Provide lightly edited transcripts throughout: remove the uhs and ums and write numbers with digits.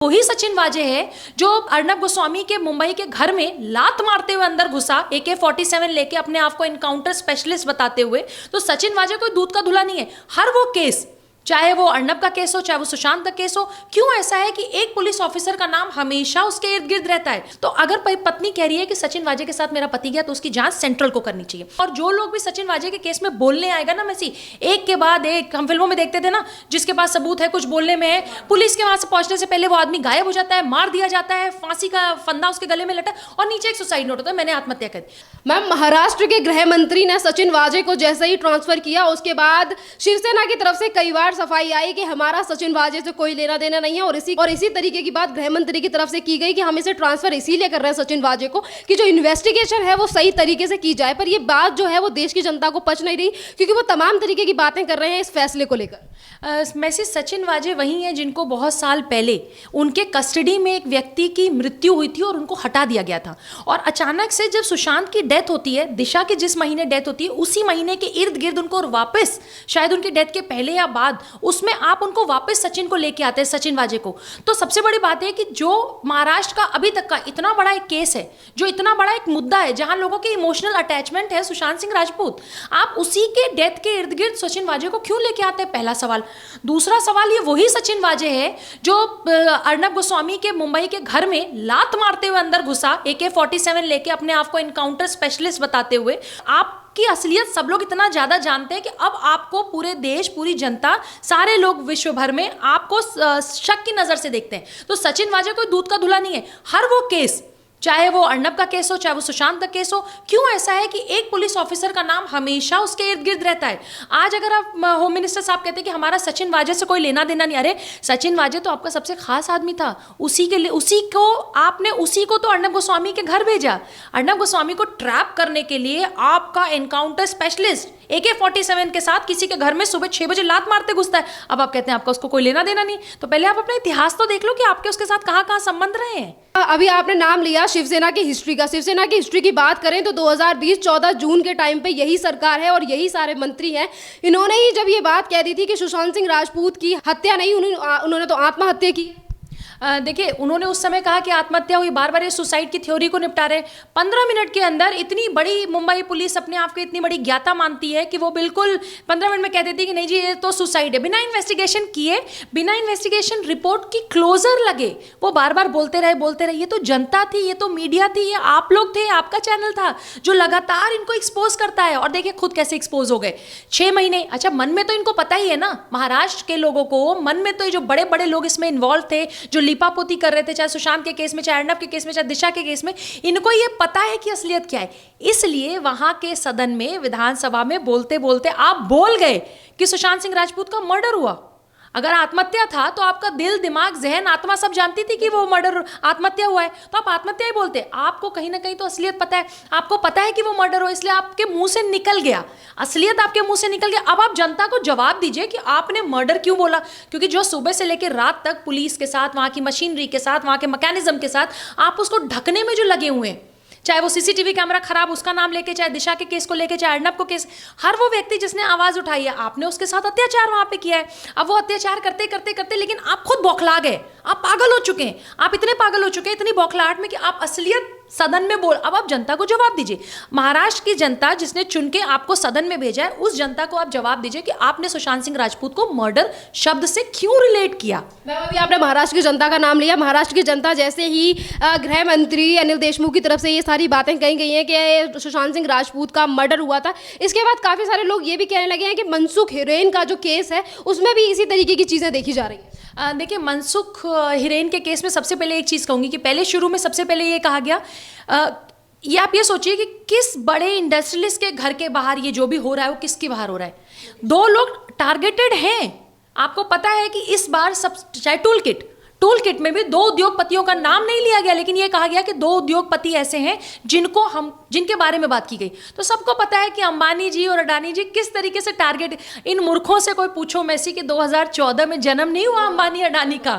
वही सचिन वाजे है जो अर्नब गोस्वामी के मुंबई के घर में लात मारते हुए अंदर घुसा, AK-47 लेके अपने आप को एनकाउंटर स्पेशलिस्ट बताते हुए। तो सचिन वाजे कोई दूध का धुला नहीं है। हर वो केस, चाहे वो अर्नब का केस हो, चाहे वो सुशांत का केस हो, क्यों ऐसा है कि एक पुलिस ऑफिसर का नाम हमेशा उसके इर्द गिर्द रहता है? तो अगर पत्नी कह रही है कि सचिन वाजे के साथ मेरा पति गया, तो उसकी जांच सेंट्रल को करनी चाहिए। और जो लोग भी सचिन वाजे के केस में बोलने आएगा ना, मैसी एक के बाद एक, हम फिल्मों में देखते थे ना, जिसके पास सबूत है, कुछ बोलने में है, पुलिस के वहां से पहुंचने से पहले वो आदमी गायब हो जाता है, मार दिया जाता है, फांसी का फंदा उसके गले में लटा और नीचे एक सुसाइड नोट होता है, मैंने आत्महत्या कर दी। मैम, महाराष्ट्र के गृह मंत्री ने सचिन वाजे को जैसे ही ट्रांसफर किया, उसके बाद शिवसेना की तरफ से कई बार सफाई आई कि हमारा सचिन वाजे से कोई लेना देना नहीं है। और इसी तरीके की बात गृह मंत्री की तरफ से की गई कि हम इसे ट्रांसफर इसीलिए कर रहे हैं सचिन वाजे को कि जो इन्वेस्टिगेशन है वो सही तरीके से की जाए। पर ये बात जो है वो देश की जनता को पच नहीं रही, क्योंकि वो तमाम तरीके की बातें कर रहे हैं इस फैसले को लेकर। मैसी सचिन वाजे वही हैं जिनको बहुत साल पहले उनके कस्टडी में एक व्यक्ति की मृत्यु हुई थी और उनको हटा दिया गया था। और अचानक से जब सुशांत की डेथ होती है, दिशा की जिस महीने डेथ होती है, उसी महीने के इर्द गिर्द उनको और वापस, शायद उनकी डेथ के पहले या बाद, उसमें आप उनको वापस सचिन को लेके आते हैं, सचिन वाजे को। तो सबसे बड़ी बात है कि जो महाराष्ट्र का अभी तक का इतना बड़ा एक केस है, जो इतना बड़ा एक मुद्दा है, जहां लोगों की इमोशनल अटैचमेंट है सुशांत सिंह राजपूत, आप उसी के डेथ के इर्द गिर्द सचिन वाजे को क्यों लेके आते हैं? पहला सवाल। दूसरा सवाल, ये वही सचिन वाजे है जो अर्नब गोस्वामी के मुंबई के घर में लात मारते हुए अंदर घुसा, AK-47 लेके अपने आप को एनकाउंटर स्पेशलिस्ट बताते हुए। आप की असलियत सब लोग इतना ज्यादा जानते हैं कि अब आपको पूरे देश, पूरी जनता, सारे लोग विश्व भर में आपको शक की नजर से देखते हैं। तो सचिन वाजे कोई दूध का धुला नहीं है। हर वो केस, चाहे वो अर्नब का केस हो, चाहे वो सुशांत का केस हो, क्यों ऐसा है कि एक पुलिस ऑफिसर का नाम हमेशा उसके इर्द गिर्द रहता है? आज अगर आप होम मिनिस्टर साहब कहते हैं कि हमारा सचिन वाजे से कोई लेना देना नहीं, अरे सचिन वाजे तो आपका सबसे खास आदमी था, उसी को तो अर्नब गोस्वामी के घर भेजा। अर्नब गोस्वामी को ट्रैप करने के लिए आपका एनकाउंटर स्पेशलिस्ट AK-47 के साथ किसी के घर में सुबह 6 बजे लात मारते घुसता है। अब आप कहते हैं आपका उसको कोई लेना देना नहीं। तो पहले आप अपना इतिहास तो देख लो कि आपके उसके साथ कहाँ कहाँ संबंध रहे हैं। अभी आपने नाम लिया शिवसेना की हिस्ट्री का। शिवसेना की हिस्ट्री की बात करें तो 2020 14 जून के टाइम पे यही सरकार है और यही सारे मंत्री हैं। इन्होंने ही जब ये बात कह दी थी कि सुशांत सिंह राजपूत की हत्या नहीं, उन्होंने तो आत्महत्या की। देखिए, उन्होंने उस समय कहा कि आत्महत्या हुई, बार बार ये सुसाइड की थ्योरी को निपटा रहे। 15 मिनट के अंदर इतनी बड़ी मुंबई पुलिस अपने आप को इतनी बड़ी ज्ञाता मानती है कि वो बिल्कुल 15 मिनट में कह देती है कि नहीं जी ये तो सुसाइड है, बिना इन्वेस्टिगेशन किए, बिना इन्वेस्टिगेशन रिपोर्ट की क्लोजर लगे वो बार बार बोलते रहे। ये तो जनता थी, ये तो मीडिया थी, ये आप लोग थे, आपका चैनल था जो लगातार इनको एक्सपोज करता है। और देखिए खुद कैसे एक्सपोज हो गए 6 महीने। अच्छा, मन में तो इनको पता ही है ना, महाराष्ट्र के लोगों को मन में तो ये जो बड़े बड़े लोग इसमें इन्वॉल्व थे, जो लिपापोती कर रहे थे, चाहे सुशांत के केस में, चाहे अर्नब के केस में, चाहे दिशा के केस में, इनको ये पता है कि असलियत क्या है। इसलिए वहां के सदन में, विधानसभा में बोलते बोलते आप बोल गए कि सुशांत सिंह राजपूत का मर्डर हुआ। अगर आत्महत्या था तो आपका दिल, दिमाग, जहन, आत्मा सब जानती थी कि वो मर्डर, आत्महत्या हुआ है, तो आप आत्महत्या ही बोलते। आपको कहीं ना कहीं तो असलियत पता है, आपको पता है कि वो मर्डर हो, इसलिए आपके मुंह से निकल गया, असलियत आपके मुंह से निकल गया। अब आप जनता को जवाब दीजिए कि आपने मर्डर क्यों बोला। क्योंकि जो सुबह से लेकर रात तक पुलिस के साथ, वहां की मशीनरी के साथ, वहां के मैकेनिज्म के साथ आप उसको ढकने में जो लगे हुए हैं, चाहे वो CCTV कैमरा खराब उसका नाम लेके, चाहे दिशा के केस को लेके, चाहे अर्नब को केस, हर वो व्यक्ति जिसने आवाज उठाई है, आपने उसके साथ अत्याचार वहां पे किया है। अब वो अत्याचार करते करते करते लेकिन आप खुद बौखला गए, आप पागल हो चुके हैं, आप इतने पागल हो चुके हैं, इतनी बौखलाहट में कि आप असलियत सदन में बोल। अब आप जनता को जवाब दीजिए, महाराष्ट्र की जनता जिसने चुन के आपको सदन में भेजा है, उस जनता को आप जवाब दीजिए कि आपने सुशांत सिंह राजपूत को मर्डर शब्द से क्यों रिलेट किया। मैम, अभी आपने महाराष्ट्र की जनता का नाम लिया। महाराष्ट्र की जनता जैसे ही गृह मंत्री अनिल देशमुख की तरफ से ये सारी बातें कही गई हैं कि सुशांत सिंह राजपूत का मर्डर हुआ था, इसके बाद काफी सारे लोग ये भी कहने लगे हैं कि मनसुख हिरेन का जो केस है उसमें भी इसी तरीके की चीजें देखी जा रही है। देखिए, मनसुख हिरेन के केस में सबसे पहले एक चीज़ कहूँगी कि पहले शुरू में सबसे पहले ये कहा गया, ये आप ये सोचिए कि किस बड़े इंडस्ट्रियलिस्ट के घर के बाहर ये जो भी हो रहा है वो किसके बाहर हो रहा है। 2 लोग टारगेटेड हैं। आपको पता है कि इस बार सब, चाहे टूल किट में भी 2 उद्योगपतियों का नाम नहीं लिया गया, लेकिन यह कहा गया कि 2 उद्योगपति ऐसे हैं जिनके बारे में बात की गई। तो सबको पता है कि अंबानी जी और अडानी जी किस तरीके से टारगेट। इन मूर्खों से कोई पूछो मैसी कि 2014 में जन्म नहीं हुआ अंबानी अडानी का,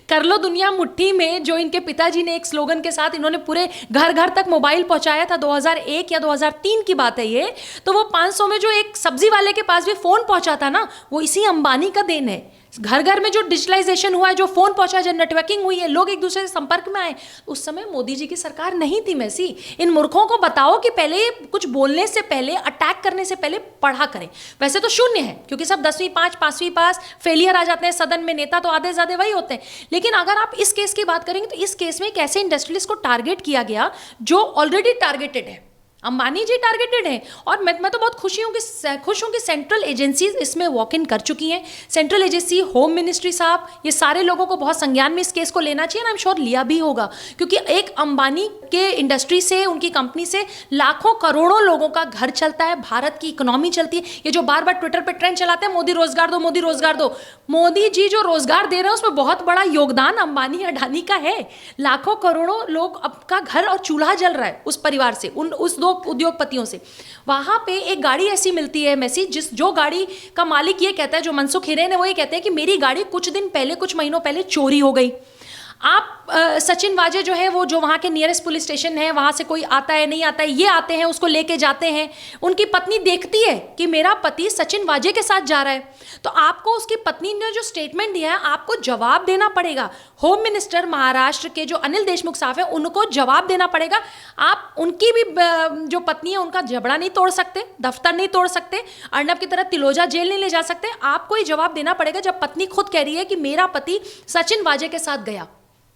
कर लो दुनिया मुट्ठी में, जो इनके पिताजी ने एक स्लोगन के साथ इन्होंने पूरे घर घर तक मोबाइल पहुंचाया था। 2001 या 2003 की बात है ये। तो वो 500 में जो एक सब्जी वाले के पास भी फोन पहुंचा था ना, वो इसी अंबानी का देन है। घर घर में जो डिजिटलाइजेशन हुआ है, जो फोन पहुंचा, जो नेटवर्किंग हुई है, लोग एक दूसरे से संपर्क में आए, उस समय मोदी जी की सरकार नहीं थी। मैसी, इन मूर्खों को बताओ कि पहले कुछ बोलने से पहले, अटैक करने से पहले पढ़ा करें। वैसे तो शून्य है, क्योंकि सब 10वीं पास, 5वीं पास, फेलियर आ जाते हैं सदन में, नेता तो आधे ज्यादा वही होते हैं। लेकिन अगर आप इस केस की बात करेंगे तो इस केस में एक ऐसे इंडस्ट्रियलिस्ट को टारगेट किया गया जो ऑलरेडी टारगेटेड है। अंबानी जी टारगेटेड है। और मैं तो बहुत खुश हूं कि सेंट्रल एजेंसीज इसमें वॉक इन कर चुकी हैं। सेंट्रल एजेंसी, होम मिनिस्ट्री साहब, ये सारे लोगों को बहुत संज्ञान में इस केस को लेना चाहिए ना। आई एम श्योर लिया भी होगा, क्योंकि एक अंबानी के इंडस्ट्री से, उनकी कंपनी से लाखों करोड़ों लोगों का घर चलता है, भारत की इकोनॉमी चलती है। ये जो बार बार ट्विटर पर ट्रेंड चलाते हैं, मोदी रोजगार दो, मोदी रोजगार दो, मोदी जी जो रोजगार दे रहे हैं उसमें बहुत बड़ा योगदान अंबानी अडानी का है। लाखों करोड़ों लोग, आपका घर और चूल्हा जल रहा है उस परिवार से, उस 2 उद्योगपतियों से। वहां पे एक गाड़ी ऐसी मिलती है मैसी, जो गाड़ी का मालिक ये कहता है, जो मनसुख हिरेन है, वो ये कहते हैं कि मेरी गाड़ी कुछ दिन पहले, कुछ महीनों पहले चोरी हो गई। आप सचिन वाजे जो है, वो जो वहाँ के नियरेस्ट पुलिस स्टेशन है, वहाँ से कोई आता है नहीं आता है, ये आते हैं, उसको लेके जाते हैं। उनकी पत्नी देखती है कि मेरा पति सचिन वाजे के साथ जा रहा है, तो आपको उसकी पत्नी ने जो स्टेटमेंट दिया है, आपको जवाब देना पड़ेगा। होम मिनिस्टर महाराष्ट्र के जो अनिल देशमुख साहब है, उनको जवाब देना पड़ेगा। आप उनकी भी जो पत्नी है, उनका जबड़ा नहीं तोड़ सकते, दफ्तर नहीं तोड़ सकते, अर्नब की तरह तिलोजा जेल नहीं ले जा सकते। आपको ही जवाब देना पड़ेगा जब पत्नी खुद कह रही है कि मेरा पति सचिन वाजे के साथ गया।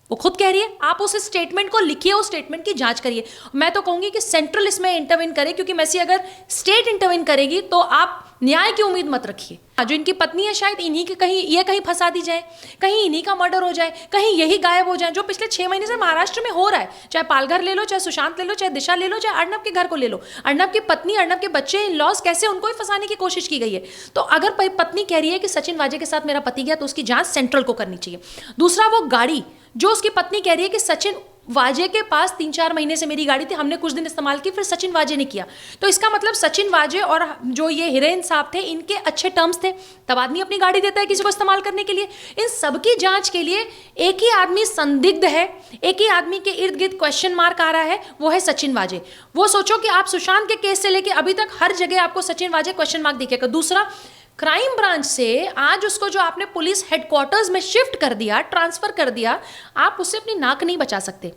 वो खुद कह रही है, आप उस स्टेटमेंट को लिखिए, उस स्टेटमेंट की जांच करिए। मैं तो कहूंगी कि सेंट्रल इसमें इंटरवीन करे, क्योंकि मैसी अगर स्टेट इंटरवीन करेगी तो आप न्याय की उम्मीद मत रखिए। जो इनकी पत्नी है, शायद इन्हीं के कहीं फंसा दी जाए, कहीं इन्हीं का मर्डर हो जाए, कहीं यही गायब हो जाए, जो पिछले 6 महीने से महाराष्ट्र में हो रहा है। चाहे पालघर ले लो, चाहे सुशांत ले लो, चाहे दिशा ले लो, चाहे अर्नब के घर को ले लो, अर्नब की पत्नी, अर्नब के बच्चे, इन लॉज, कैसे उनको ही फंसाने की कोशिश की गई है। तो अगर पत्नी कह रही है कि सचिन वाजे के साथ मेरा पति गया, तो उसकी जांच सेंट्रल को करनी चाहिए। दूसरा, वो गाड़ी जो उसकी पत्नी कह रही है कि सचिन वाजे के पास 3-4 महीने से मेरी गाड़ी थी, हमने कुछ दिन इस्तेमाल की, फिर सचिन वाजे ने किया, तो इसका मतलब सचिन वाजे और जो ये हिरेन साहब थे, इनके अच्छे टर्म्स थे, तब आदमी अपनी गाड़ी देता है किसी को इस्तेमाल करने के लिए। इन सबकी जांच के लिए एक ही आदमी संदिग्ध है, एक ही आदमी के इर्द गिर्द क्वेश्चन मार्क आ रहा है, वो है सचिन वाजे। वो सोचो कि आप सुशांत के केस से लेके अभी तक हर जगह आपको सचिन वाजे क्वेश्चन मार्क दिखेगा। दूसरा, क्राइम ब्रांच से आज उसको जो आपने पुलिस हेडक्वार्टर्स में शिफ्ट कर दिया, ट्रांसफर कर दिया, आप उससे अपनी नाक नहीं बचा सकते।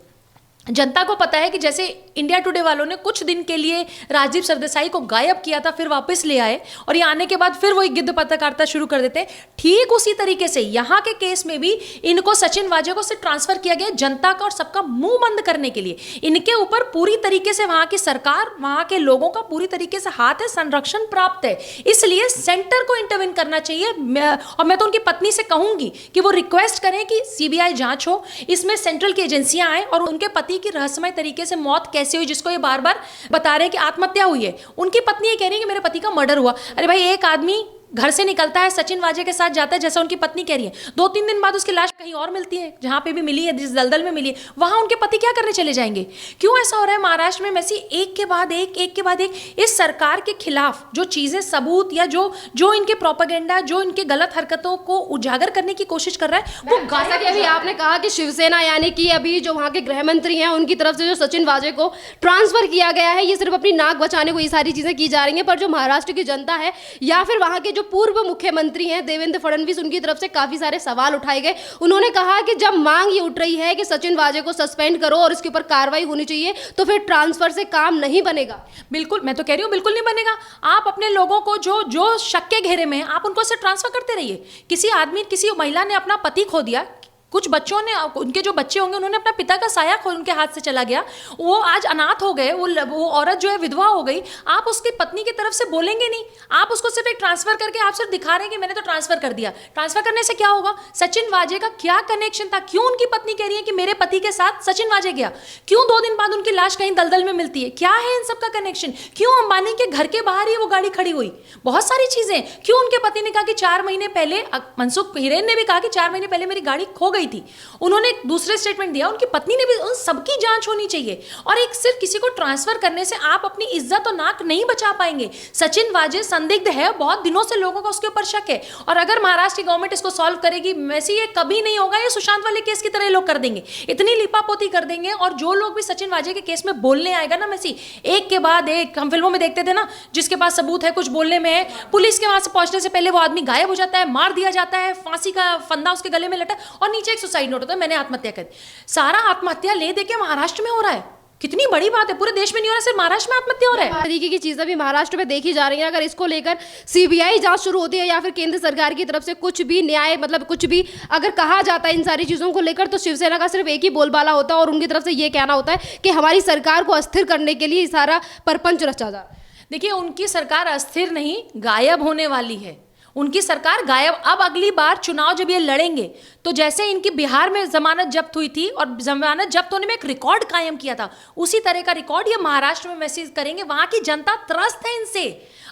जनता को पता है कि जैसे इंडिया टुडे वालों ने कुछ दिन के लिए राजीव सरदेसाई को गायब किया था, फिर वापस ले आए, और ये आने के बाद फिर वही गिद्ध पत्रकारिता शुरू कर देते हैं। ठीक उसी तरीके से यहाँ के केस में भी इनको सचिन वाजे को से ट्रांसफर किया गया जनता का और सबका मुंह बंद करने के लिए। इनके ऊपर पूरी तरीके से वहाँ की सरकार, वहाँ के लोगों का पूरी तरीके से हाथ है, संरक्षण प्राप्त है, इसलिए सेंटर को इंटरवेन करना चाहिए। और मैं तो उनकी पत्नी से कहूंगी कि वो रिक्वेस्ट करें कि सीबीआई जांच हो, इसमें सेंट्रल की एजेंसियां आए और उनके पति की रहस्यमय तरीके से मौत कैसे हुई, जिसको ये बार बार बता रहे हैं कि आत्महत्या हुई है। उनकी पत्नी ये कह रही है कि मेरे पति का मर्डर हुआ। अरे भाई, एक आदमी घर से निकलता है, सचिन वाजे के साथ जाता है, जैसा उनकी पत्नी कह रही है, 2-3 दिन बाद उसकी लाश कहीं और मिलती है, जहां पे भी मिली है, जिस दलदल में मिली है, वहां उनके पति क्या करने चले जाएंगे? क्यों ऐसा हो रहा है महाराष्ट्र में मैसी? एक के बाद एक इस सरकार के खिलाफ जो चीजें, सबूत या जो इनके प्रोपेगेंडा, जो इनके गलत हरकतों को उजागर करने की कोशिश कर रहा है, वो जैसा कि अभी आपने कहा कि शिवसेना, यानी कि अभी जो वहाँ के गृह मंत्री हैं, उनकी तरफ से जो सचिन वाजे को ट्रांसफर किया गया है, ये सिर्फ अपनी नाक बचाने को ये सारी चीजें की जा रही हैं। पर जो महाराष्ट्र की जनता है या फिर वहाँ के जो पूर्व मुख्यमंत्री हैं देवेंद्र फडणवीस, उनकी तरफ से काफी सारे सवाल उठाए गए। उन्होंने कहा कि जब मांग ये उठ रही है कि सचिन वाजे को सस्पेंड करो और इसके ऊपर कार्रवाई होनी चाहिए, तो फिर ट्रांसफर से काम नहीं बनेगा। बिल्कुल, मैं तो कह रही हूँ बिल्कुल नहीं बनेगा। आप अपने लोगों को जो शक के घेरे में हैं, आप उनको से ट्रांसफर करते रहिए। किसी आदमी, किसी महिला ने अपना पति खो दिया, कुछ बच्चों ने, उनके जो बच्चे होंगे, उन्होंने अपना पिता का साया खो उनके हाथ से चला गया, वो आज अनाथ हो गए, वो औरत जो है विधवा हो गई, आप उसकी पत्नी की तरफ से बोलेंगे नहीं, आप उसको सिर्फ एक ट्रांसफर करके आप सिर्फ दिखा रहे हैं कि मैंने तो ट्रांसफर कर दिया। ट्रांसफर करने से क्या होगा? सचिन वाजे का क्या कनेक्शन था? क्यों उनकी पत्नी कह रही है कि मेरे पति के साथ सचिन वाजे गया? क्यों 2 दिन बाद उनकी लाश कहीं दलदल में मिलती है? क्या है इन सबका कनेक्शन? क्यों अंबानी के घर के बाहर ही वो गाड़ी खड़ी हुई? बहुत सारी चीजें। क्यों उनके पति ने कहा कि 4 महीने पहले, मनसुख हिरेन ने भी कहा कि 4 महीने पहले मेरी गाड़ी खो गई गई थी, उन्होंने एक दूसरे स्टेटमेंट दिया, उनकी पत्नी ने भी, उन सबकी जांच होनी चाहिए। और एक सिर्फ किसी को ट्रांसफर करने से आप अपनी इज्जत और नाक नहीं बचा पाएंगे। सचिन वाजे संदिग्ध है, बहुत दिनों से लोगों का उसके ऊपर शक है, और अगर महाराष्ट्र की गवर्नमेंट इसको सॉल्व करेगी, वैसे ये कभी नहीं होगा, ये सुशांत वाले केस की तरह ये लोग कर देंगे, इतनी लिपापोती कर देंगे। और जो लोग भी सचिन वाजे के केस में बोलने आएगा ना मैसी, एक के बाद एक, हम फिल्मों में देखते थे ना, जिसके पास सबूत है, कुछ बोलने में है, पुलिस के वहां से पहुंचने से पहले वो आदमी गायब हो जाता है, मार दिया जाता है, फांसी का फंदा उसके गले में लटा और नीचे एक सुसाइड नोट होता है, मैंने आत्महत्या कर दी। सारा आत्महत्या ले दे के महाराष्ट्र में हो रहा है। कितनी बड़ी बात है, पूरे देश में नहीं हो रहा, सिर्फ महाराष्ट्र में आत्महत्या हो रहा है। तरीके की चीजें भी महाराष्ट्र में देखी जा रही हैं। अगर इसको लेकर सीबीआई जांच शुरू होती है या फिर केंद्र सरकार की तरफ से कुछ भी न्याय, मतलब कुछ भी अगर कहा जाता है इन सारी चीजों को लेकर, तो शिवसेना का सिर्फ एक ही बोलबाला होता है और उनकी तरफ से ये कहना होता है कि हमारी सरकार को अस्थिर करने के लिए सारा परपंच रचा जा रहा है। देखिए, उनकी सरकार अस्थिर नहीं, गायब होने वाली है। उनकी सरकार गायब। अब अगली बार चुनाव जब ये लड़ेंगे तो जैसे इनकी बिहार में जमानत जब्त हुई थी और जमानत जब्त होने में एक रिकॉर्ड कायम किया था, उसी तरह का रिकॉर्ड ये महाराष्ट्र में मैसेज करेंगे। वहां की जनता त्रस्त है इनसे,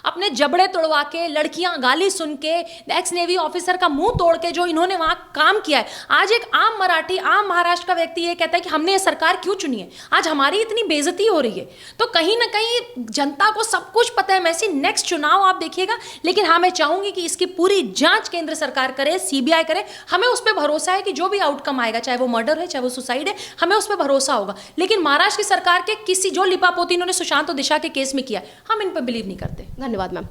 अपने जबड़े तोड़वा के, लड़कियां गाली सुन के, एक्स नेवी ऑफिसर का मुंह तोड़ के जो इन्होंने वहां काम किया है। आज एक आम मराठी, आम महाराष्ट्र का व्यक्ति ये कहता है कि हमने ये सरकार क्यों चुनी है, आज हमारी इतनी बेइज्जती हो रही है। तो कहीं ना कहीं जनता को सब कुछ पता है मैसी, नेक्स्ट चुनाव आप देखिएगा। लेकिन हाँ, मैं चाहूंगी कि इसकी पूरी जांच केंद्र सरकार करे, सीबीआई करे। हमें उस पर भरोसा है कि जो भी आउटकम आएगा, चाहे वो मर्डर है, चाहे वो सुसाइड है, हमें उस पर भरोसा होगा। लेकिन महाराष्ट्र की सरकार के किसी जो लिपापोती इन्होंने सुशांत और दिशा के केस में किया, हम इन पर बिलीव नहीं करते। धन्यवाद मैम।